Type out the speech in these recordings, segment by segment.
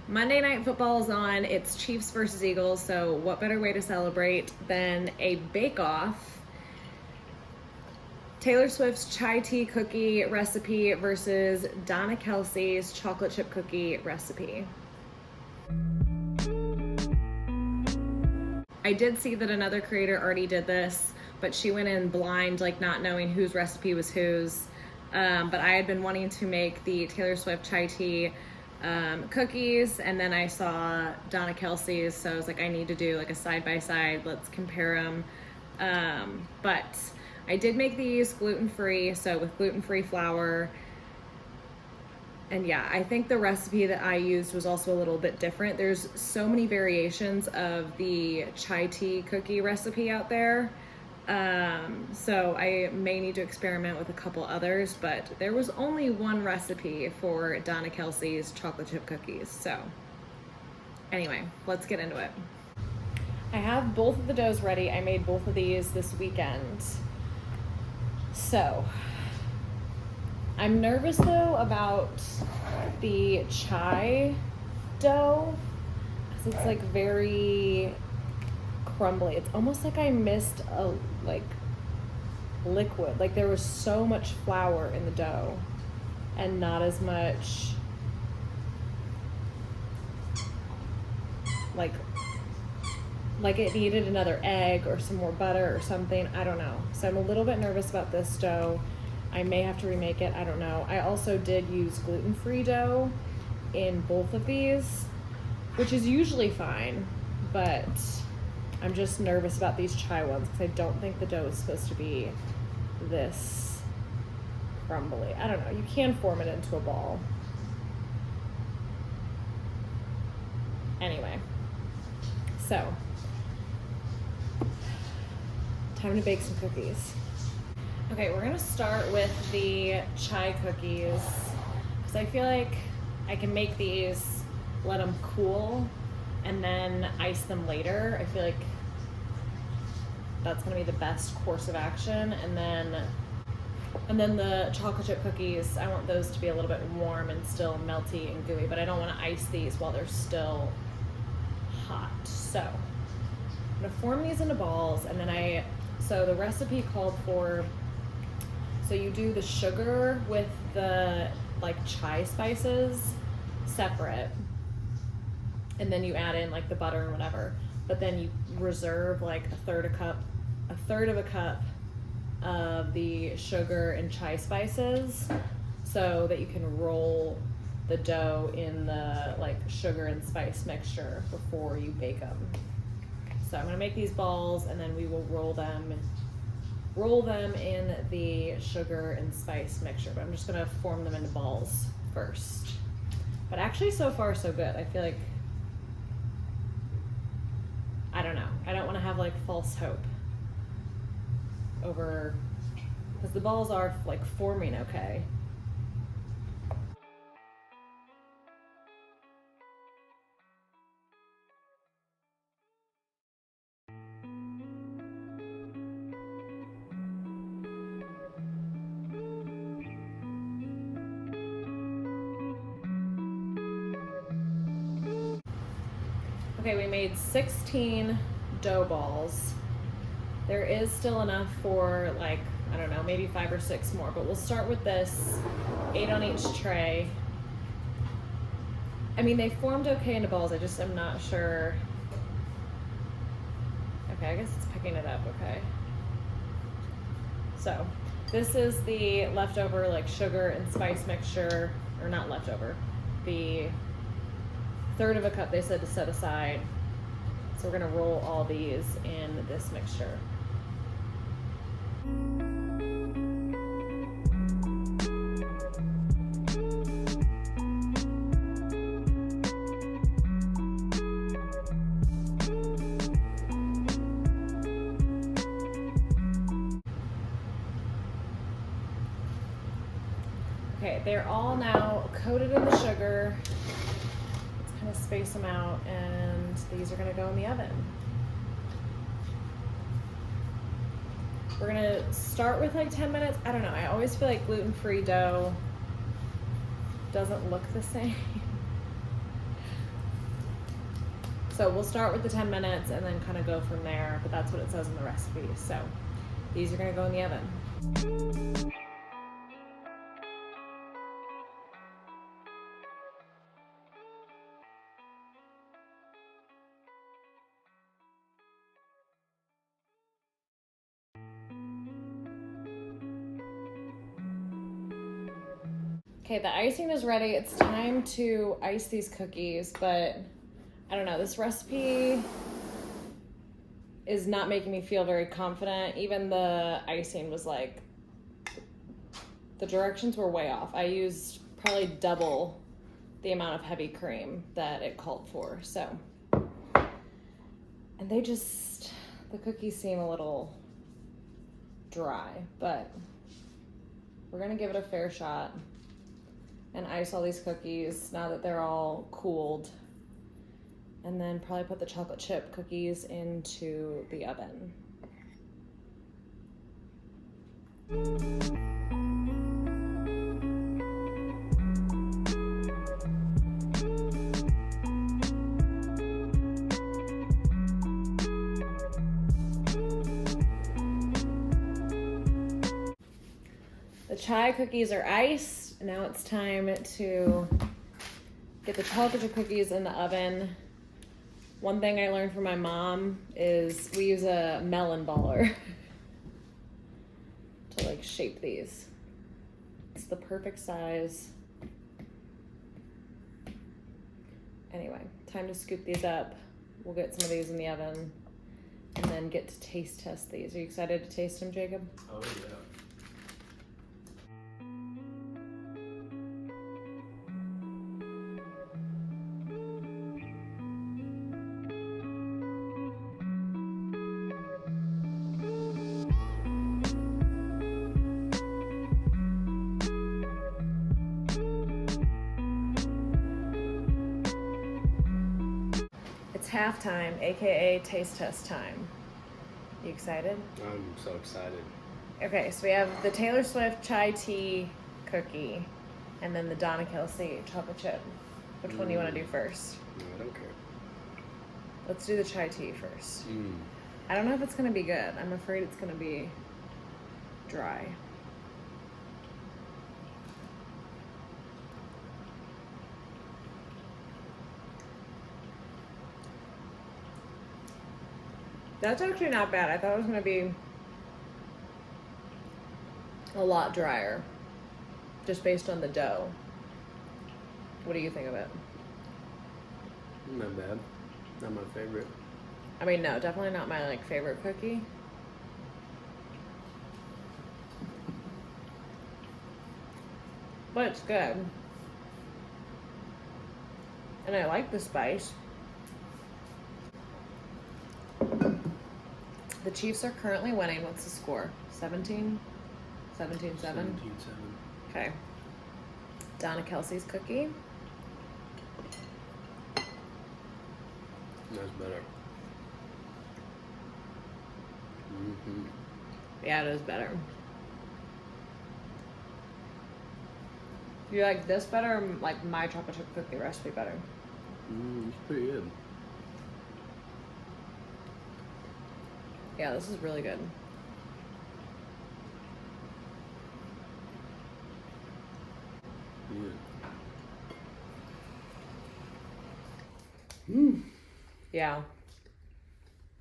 Monday Night Football is on. It's Chiefs versus Eagles, so what better way to celebrate than a bake-off? Taylor Swift's chai tea cookie recipe versus Donna Kelce's chocolate chip cookie recipe. I did see that another creator already did this, but she went in blind, like not knowing whose recipe was whose. But I had been wanting to make the Taylor Swift chai tea cookies, and then I saw Donna Kelce's, so I was like, I need to do like a side-by-side, let's compare them. But I did make these gluten-free, so with gluten-free flour. And yeah, I think the recipe that I used was also a little bit different. There's so many variations of the chai tea cookie recipe out there. So I may need to experiment with a couple others, but there was only one recipe for Donna Kelce's chocolate chip cookies. So anyway, let's get into it. I have both of the doughs ready. I made both of these this weekend. So I'm nervous though about the chai dough because it's like very crumbly. It's almost like I missed a liquid. Like there was so much flour in the dough and not as much like it needed another egg or some more butter or something. I don't know. So I'm a little bit nervous about this dough. I may have to remake it. I don't know. I also did use gluten-free dough in both of these, which is usually fine, but I'm just nervous about these chai ones because I don't think the dough is supposed to be this crumbly. I don't know. You can form it into a ball. Anyway, so time to bake some cookies. Okay, we're gonna start with the chai cookies because I feel like I can make these, let them cool, and then ice them later. I feel like that's gonna be the best course of action. And then the chocolate chip cookies, I want those to be a little bit warm and still melty and gooey, but I don't wanna ice these while they're still hot. So I'm gonna form these into balls, and then so the recipe called for, so you do the sugar with the like chai spices separate, and then you add in like the butter and whatever, but then you reserve like a third of a cup of the sugar and chai spices so that you can roll the dough in the like sugar and spice mixture before you bake them. So I'm gonna make these balls, and then we will roll them in the sugar and spice mixture, but I'm just gonna form them into balls first. But actually, so far so good. I feel like, I don't know, I don't wanna have like false hope over, because the balls are like forming okay. Okay, we made 16 dough balls. There is still enough for like, I don't know, maybe 5 or 6 more, but we'll start with this, 8 on each tray. I mean, they formed okay into balls, I just am not sure. Okay, I guess it's picking it up, okay. So, this is the leftover like sugar and spice mixture, or not leftover, the third of a cup they said to set aside. So we're gonna roll all these in this mixture. Okay, they're all now coated in the sugar. Let's kind of space them out, and these are gonna go in the oven. We're gonna start with like 10 minutes. I don't know, I always feel like gluten-free dough doesn't look the same. So we'll start with the 10 minutes and then kind of go from there, but that's what it says in the recipe. So these are gonna go in the oven. Okay, the icing is ready. It's time to ice these cookies, but I don't know, this recipe is not making me feel very confident. Even the icing was like, the directions were way off. I used probably double the amount of heavy cream that it called for, so. And they just, the cookies seem a little dry, but we're gonna give it a fair shot and ice all these cookies now that they're all cooled. And then probably put the chocolate chip cookies into the oven. The chai cookies are iced. Now it's time to get the chocolate chip cookies in the oven. One thing I learned from my mom is we use a melon baller to like shape these. It's the perfect size. Anyway, time to scoop these up. We'll get some of these in the oven and then get to taste test these. Are you excited to taste them, Jacob? Oh, yeah. It's halftime, aka taste test time. You excited? I'm so excited. Okay, so we have the Taylor Swift chai tea cookie and then the Donna Kelce chocolate chip. Which one do you want to do first? No, I don't care. Let's do the chai tea first. I don't know if it's going to be good. I'm afraid it's going to be dry. That's actually not bad. I thought it was going to be a lot drier, just based on the dough. What do you think of it? Not bad. Not my favorite. I mean, no, definitely not my like favorite cookie. But it's good. And I like the spice. The Chiefs are currently winning. What's the score? 17? 17-7? 17-7. Okay. Donna Kelce's cookie. That's better. Yeah, it is better. Do you like this better or like my chocolate chip cookie recipe better? It's pretty good. Yeah, this is really good. Yeah.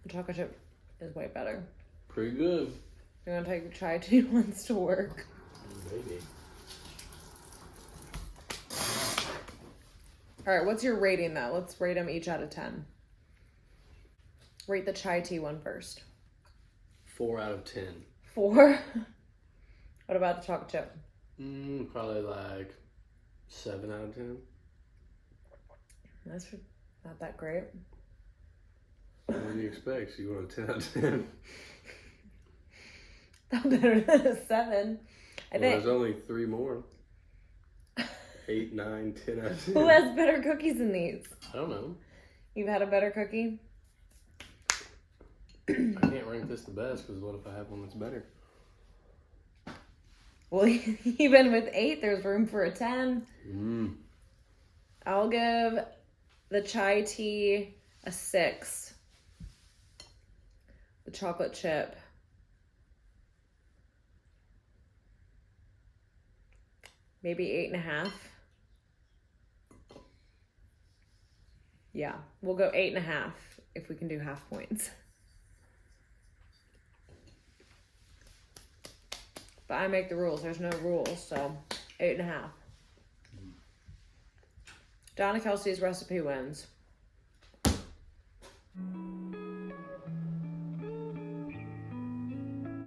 The chocolate chip is way better. Pretty good. You're gonna take the chai tea ones to work. Maybe. Alright, what's your rating though? Let's rate them each out of 10. Rate the chai tea one first. 4 out of 10. 4? What about the chocolate chip? Probably like 7 out of 10. That's not that great. What do you expect? You want a 10 out of 10? Not better than a 7. I think. There's only 3 more. 8, 9, 10 out of 10. Who has better cookies than these? I don't know. You've had a better cookie? I can't rank this the best because what if I have one that's better? Well, even with 8, there's room for a 10. I'll give the chai tea a 6. The chocolate chip, maybe 8.5. Yeah, we'll go 8.5 if we can do half points. But I make the rules. There's no rules, so 8.5. Donna Kelce's recipe wins.